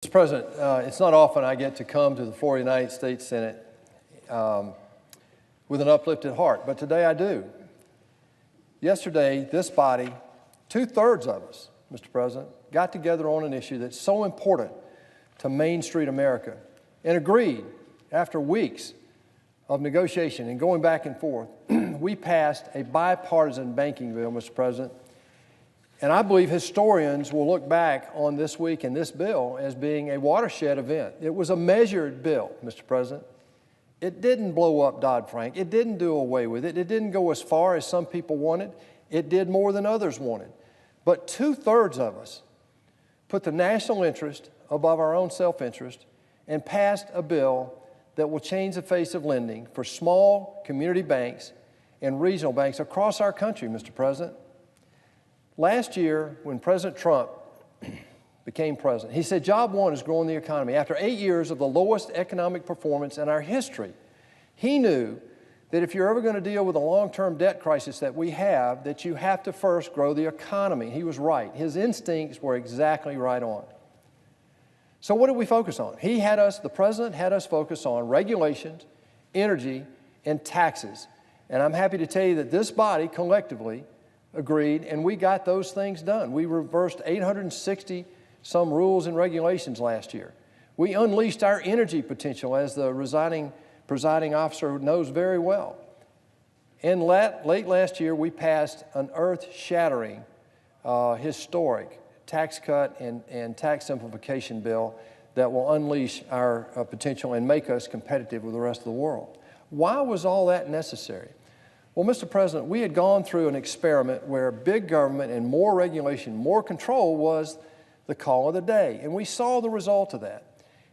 Mr. President, it's not often I get to come to the floor of the United States Senate with an uplifted heart, but today I do. Yesterday, this body, 2/3 of us, Mr. President, got together on an issue that's so important to Main Street America and agreed after weeks of negotiation and going back and forth, we passed a bipartisan banking bill, Mr. President. And I believe historians will look back on this week and this bill as being a watershed event. It was a measured bill, Mr. President. It didn't blow up Dodd-Frank. It didn't do away with it. It didn't go as far as some people wanted. It did more than others wanted. But 2/3 of us put the national interest above our own self-interest and passed a bill that will change the face of lending for small community banks and regional banks across our country, Mr. President. Last year, when President Trump became president, he said job one is growing the economy. After 8 years of the lowest economic performance in our history, he knew that if you're ever going to deal with a long-term debt crisis that we have, that you have to first grow the economy. He was right. His instincts were exactly right on. So what did we focus on? The president had us focus on regulations, energy, and taxes. And I'm happy to tell you that this body collectively agreed, and we got those things done. We reversed 860 some rules and regulations last year. We unleashed our energy potential, as the presiding officer knows very well. And late last year, we passed an earth-shattering, historic tax cut and tax simplification bill that will unleash our potential and make us competitive with the rest of the world. Why was all that necessary? Well, Mr. President, we had gone through an experiment where big government and more regulation, more control was the call of the day, and we saw the result of that.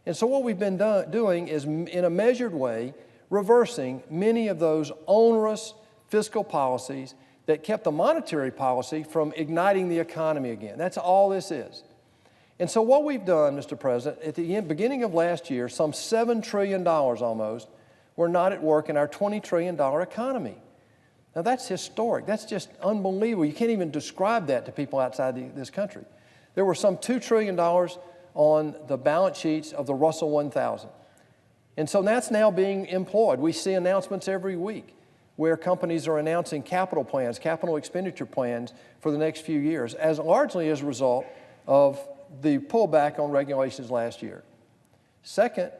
And so what we've been doing is, in a measured way, reversing many of those onerous fiscal policies that kept the monetary policy from igniting the economy again. That's all this is. And so what we've done, Mr. President, at the beginning of last year, some $7 trillion almost were not at work in our $20 trillion economy. Now that's historic. That's just unbelievable. You can't even describe that to people outside this country. There were some $2 trillion on the balance sheets of the Russell 1000. And so that's now being employed. We see announcements every week where companies are announcing capital plans, capital expenditure plans for the next few years, largely as a result of the pullback on regulations last year. Second,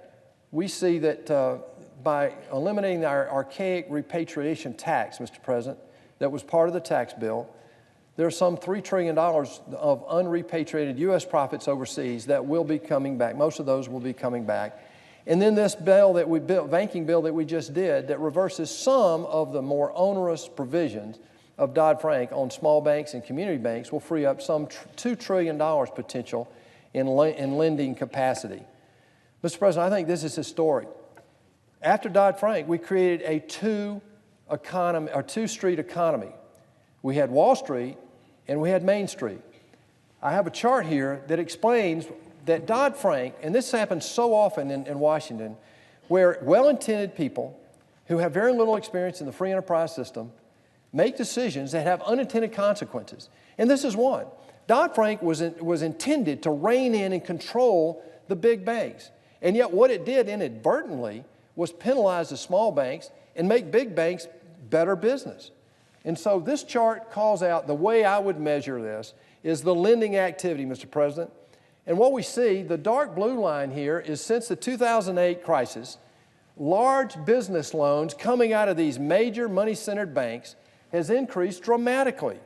we see that by eliminating our archaic repatriation tax, Mr. President, that was part of the tax bill, there's some $3 trillion of unrepatriated U.S. profits overseas that will be coming back. Most of those will be coming back. And then this bill that we built, banking bill that we just did, that reverses some of the more onerous provisions of Dodd-Frank on small banks and community banks, will free up some $2 trillion potential in lending capacity. Mr. President, I think this is historic. After Dodd-Frank, we created a two-street economy. We had Wall Street and we had Main Street. I have a chart here that explains that Dodd-Frank, and this happens so often in Washington, where well-intended people who have very little experience in the free enterprise system make decisions that have unintended consequences. And this is one. Dodd-Frank was intended to rein in and control the big banks. And yet what it did inadvertently was penalize the small banks and make big banks better business. And so this chart calls out the way I would measure this is the lending activity, Mr. President. And what we see, the dark blue line here, is since the 2008 crisis, large business loans coming out of these major money-centered banks has increased dramatically.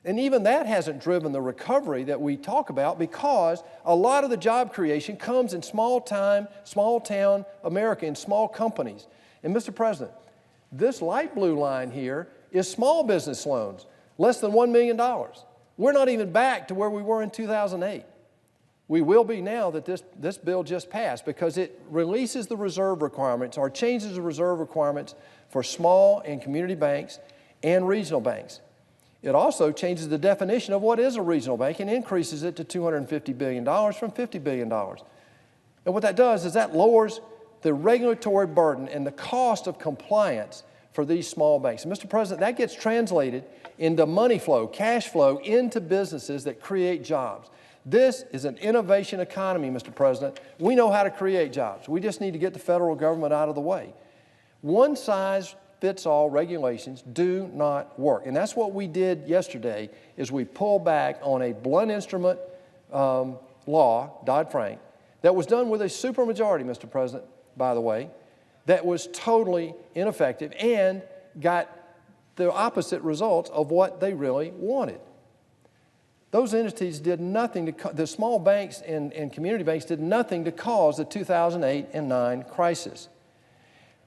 And even that hasn't driven the recovery that we talk about, because a lot of the job creation comes in small-town America, in small companies. And Mr. President, this light blue line here is small business loans, less than $1 million. We're not even back to where we were in 2008. We will be now that this bill just passed, because it releases the reserve requirements or changes the reserve requirements for small and community banks and regional banks. It also changes the definition of what is a regional bank and increases it to $250 billion from $50 billion. And what that does is that lowers the regulatory burden and the cost of compliance for these small banks. And Mr. President, that gets translated into money flow, cash flow into businesses that create jobs. This is an innovation economy, Mr. President. We know how to create jobs. We just need to get the federal government out of the way. One-size-fits-all regulations do not work. And that's what we did yesterday, is we pulled back on a blunt instrument law, Dodd-Frank, that was done with a supermajority, Mr. President, by the way, that was totally ineffective and got the opposite results of what they really wanted. Those entities did nothing to, the small banks and community banks did nothing to cause the 2008 and 9 crisis.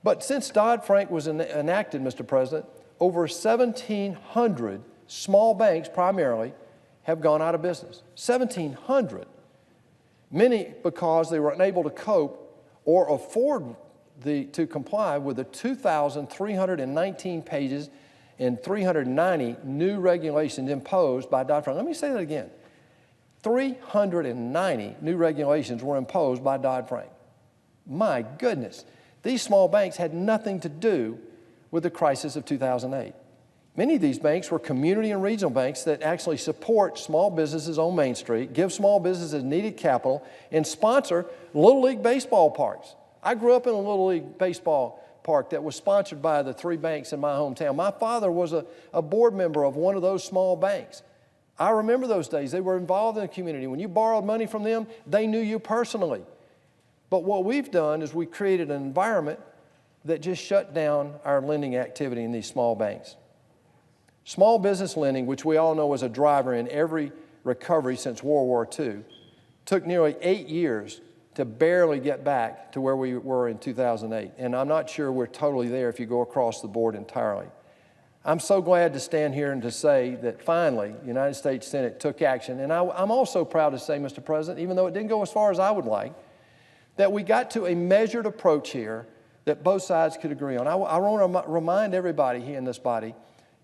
But since Dodd-Frank was enacted, Mr. President, over 1,700 small banks primarily have gone out of business. 1,700. Many because they were unable to cope or afford to comply with the 2,319 pages and 390 new regulations imposed by Dodd-Frank. Let me say that again. 390 new regulations were imposed by Dodd-Frank. My goodness. These small banks had nothing to do with the crisis of 2008. Many of these banks were community and regional banks that actually support small businesses on Main Street, give small businesses needed capital, and sponsor Little League baseball parks. I grew up in a Little League baseball park that was sponsored by the 3 banks in my hometown. My father was a board member of one of those small banks. I remember those days. They were involved in the community. When you borrowed money from them, they knew you personally. But what we've done is we created an environment that just shut down our lending activity in these small banks. Small business lending, which we all know was a driver in every recovery since World War II, took nearly 8 years to barely get back to where we were in 2008. And I'm not sure we're totally there if you go across the board entirely. I'm so glad to stand here and to say that finally the United States Senate took action. And I'm also proud to say, Mr. President, even though it didn't go as far as I would like, that we got to a measured approach here that both sides could agree on. I want to remind everybody here in this body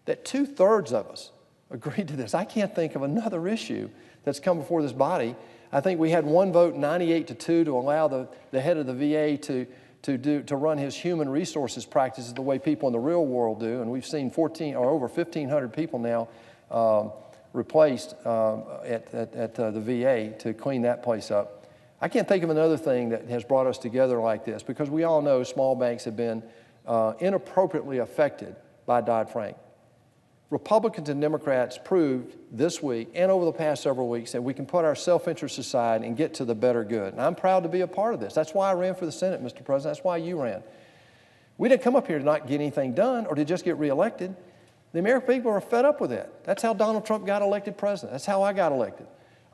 that 2/3 of us agreed to this. I can't think of another issue that's come before this body. I think we had one vote, 98-2, to allow the head of the VA to run his human resources practices the way people in the real world do. And we've seen over 1,500 people now replaced at the VA to clean that place up. I can't think of another thing that has brought us together like this, because we all know small banks have been inappropriately affected by Dodd-Frank. Republicans and Democrats proved this week and over the past several weeks that we can put our self-interest aside and get to the better good. And I'm proud to be a part of this. That's why I ran for the Senate, Mr. President. That's why you ran. We didn't come up here to not get anything done or to just get reelected. The American people are fed up with that. That's how Donald Trump got elected president. That's how I got elected.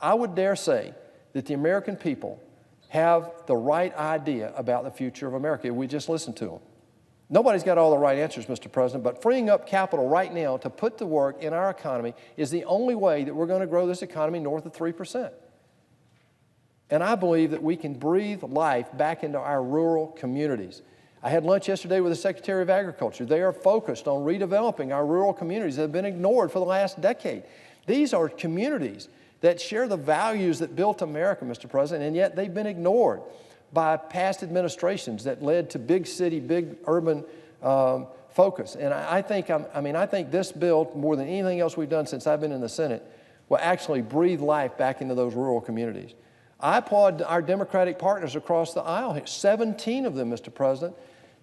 I would dare say that the American people have the right idea about the future of America if we just listen to them. Nobody's got all the right answers, Mr. President, but freeing up capital right now to put to work in our economy is the only way that we're going to grow this economy north of 3%. And I believe that we can breathe life back into our rural communities. I had lunch yesterday with the Secretary of Agriculture. They are focused on redeveloping our rural communities that have been ignored for the last decade. These are communities that share the values that built America, Mr. President, and yet they've been ignored by past administrations that led to big city, big urban focus. And I think this bill, more than anything else we've done since I've been in the Senate, will actually breathe life back into those rural communities. I applaud our Democratic partners across the aisle here. 17 of them, Mr. President,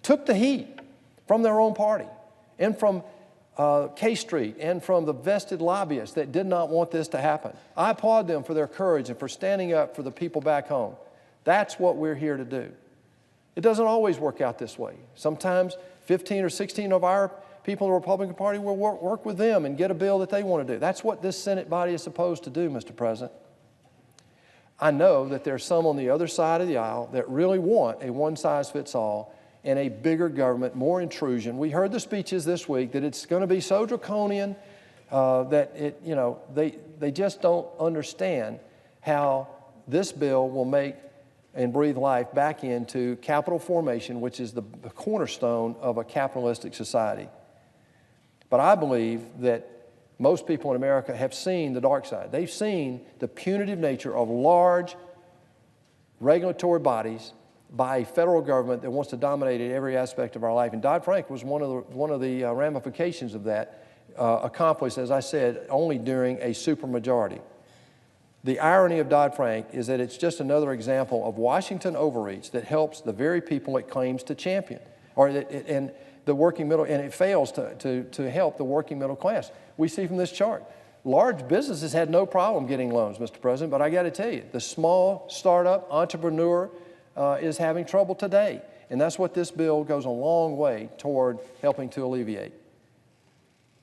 took the heat from their own party and from K Street and from the vested lobbyists that did not want this to happen. I applaud them for their courage and for standing up for the people back home. That's what we're here to do. It doesn't always work out this way. Sometimes 15 or 16 of our people in the Republican Party will work with them and get a bill that they want to do. That's what this Senate body is supposed to do, Mr. President. I know that there's some on the other side of the aisle that really want a one-size-fits-all and a bigger government, more intrusion. We heard the speeches this week that it's going to be so draconian that they just don't understand how this bill will make and breathe life back into capital formation, which is the cornerstone of a capitalistic society. But I believe that most people in America have seen the dark side. They've seen the punitive nature of large regulatory bodies by a federal government that wants to dominate in every aspect of our life. And Dodd-Frank was one of the ramifications of that, accomplished, as I said, only during a supermajority. The irony of Dodd-Frank is that it's just another example of Washington overreach that helps the very people it claims to champion, and the working middle, and it fails to help the working middle class. We see from this chart, large businesses had no problem getting loans, Mr. President, but I got to tell you, the small startup entrepreneur is having trouble today, and that's what this bill goes a long way toward helping to alleviate.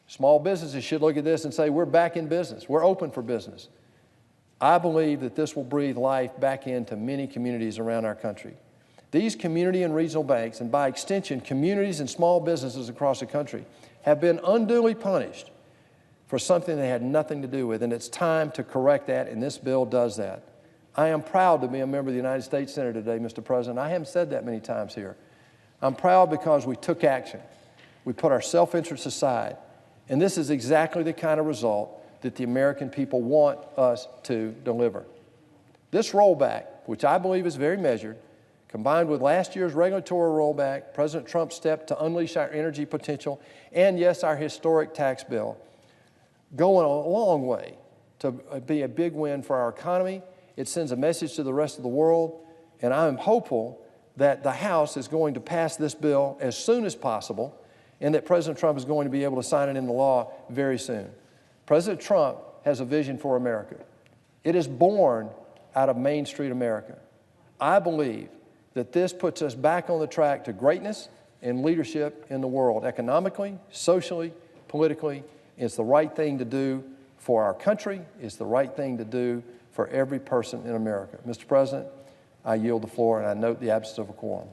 Small businesses should look at this and say, we're back in business, we're open for business. I believe that this will breathe life back into many communities around our country. These community and regional banks, and by extension, communities and small businesses across the country, have been unduly punished for something they had nothing to do with, and it's time to correct that, and this bill does that. I am proud to be a member of the United States Senate today, Mr. President. I haven't said that many times here. I'm proud because we took action. We put our self-interest aside, and this is exactly the kind of result that the American people want us to deliver. This rollback, which I believe is very measured, combined with last year's regulatory rollback, President Trump's step to unleash our energy potential, and yes, our historic tax bill, going a long way to be a big win for our economy. It sends a message to the rest of the world, and I'm hopeful that the House is going to pass this bill as soon as possible, and that President Trump is going to be able to sign it into law very soon. President Trump has a vision for America. It is born out of Main Street America. I believe that this puts us back on the track to greatness and leadership in the world, economically, socially, politically. It's the right thing to do for our country. It's the right thing to do for every person in America. Mr. President, I yield the floor, and I note the absence of a quorum.